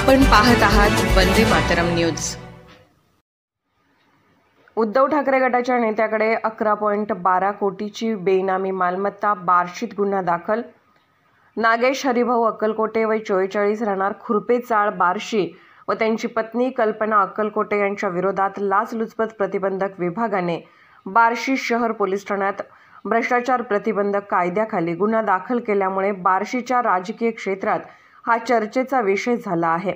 आपण पाहत आहात वंदे मातरम न्यूज। उद्धव ठाकरे गटाच्या नेत्याकडे 11.12 कोटीची बेनामी मालमत्ता, बार्शीत गुन्हा दाखल। नागेश हरिभाऊ अक्कलकोटे वय 44 राहणार खुरपेचाळ बार्शी व त्यांची पत्नी कल्पना अक्कलकोटे यांच्या विरोधात लाचलुचपत प्रतिबंधक विभागाने बार्शी शहर पोलीस ठाण्यात भ्रष्टाचार प्रतिबंधक कायद्याखाली गुन्हा दाखल केल्यामुळे बार्शीच्या राजकीय क्षेत्रात हा चर्चेचा विषय झाला आहे।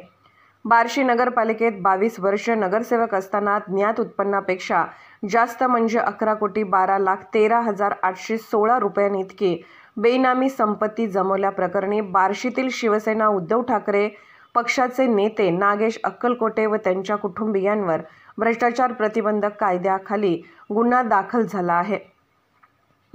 बार्शी नगरपालिकेत 22 वर्ष नगरसेवक असताना ज्ञात उत्पन्नापेक्षा जास्त म्हणजे 11,12,13,816 रुपयांनी इतकी बेनामी संपत्ती जमवल्या प्रकरणी बार्शीतील शिवसेना उद्धव ठाकरे पक्षाचे नेते नागेश अक्कलकोटे व त्यांच्या कुटुंबियांवर भ्रष्टाचार प्रतिबंधक कायद्याखाली गुन्हा दाखल झाला आहे।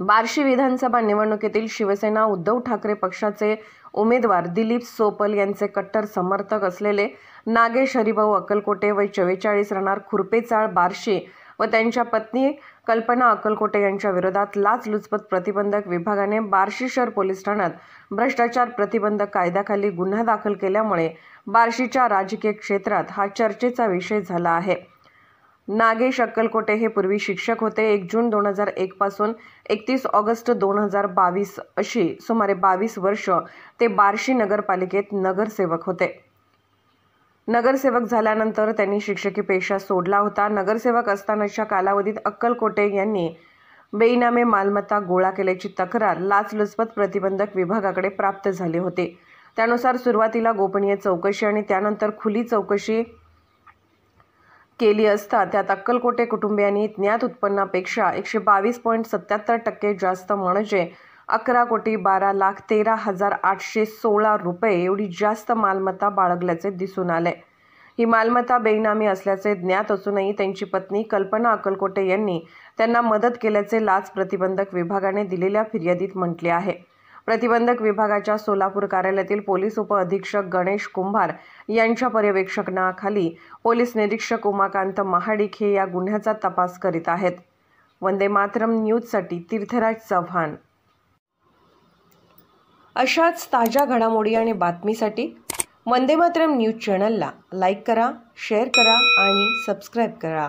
बार्शी विधानसभा निवडणुकीतील शिवसेना उद्धव ठाकरे पक्षाचे उमेदवार दिलीप सोपल यांचे कट्टर समर्थक असलेले नागेश हरिभाऊ अक्कलकोटे वय 44 राहणार खुरपेचाळ बार्शी व त्यांच्या पत्नी कल्पना अक्कलकोटे यांच्या विरोधात लाचलुचपत प्रतिबंधक विभागाने बार्शी शहर पोलीस ठाण्यात भ्रष्टाचार प्रतिबंधक कायद्याखाली गुन्हा दाखल केल्यामुळे बार्शीच्या राजकीय क्षेत्रात हा चर्चेचा विषय झाला आहे। नागेश अक्कलकोटे हे पूर्वी शिक्षक होते। 1 जून 2001 पासून 31 ऑगस्ट 2022 अशी सुमारे 22 वर्ष ते बार्शी नगरपालिकेत नगरसेवक होते। नगरसेवक झाल्यानंतर त्यांनी शिक्षकी पेशा सोडला होता। नगरसेवक असतानाच्या कालावधीत अक्कलकोटे यांनी बेनामी मालमत्ता गोळा केल्याची तक्रार लाचलुचपत प्रतिबंधक विभागाकडे प्राप्त झाली होती। त्यानुसार सुरुवातीला गोपनीय चौकशी आणि त्यानंतर खुली चौकशी केली असता त्यात अक्कलकोटे कुटुंबियांनी ज्ञात उत्पन्नापेक्षा 122.77% जास्त म्हणजे 11,12,13,816 रुपये एवढी जास्त मालमत्ता बाळगल्याचे दिसून आले। ही मालमत्ता बेनामी असल्याचे ज्ञात असूनही त्यांची पत्नी कल्पना अक्कलकोटे यांनी त्यांना मदत केल्याचे लाच प्रतिबंधक विभागाने दिलेल्या फिर्यादीत म्हटले आहे। प्रतिबंधक विभागाच्या सोलापूर कार्यालयातील पोलीस उपअधीक्षक गणेश कुंभार यांच्या पर्यवेक्षणाखाली पोलीस निरीक्षक उमाकांत महाडिक हे या गुन्ह्याचा तपास करीत आहेत। वंदे मातरम न्यूजसाठी तीर्थराज चव्हाण। अशाच ताज्या घडामोडी आणि बातमीसाठी वंदे मातरम न्यूज चॅनलला लाईक करा, शेअर करा आणि सबस्क्राईब करा।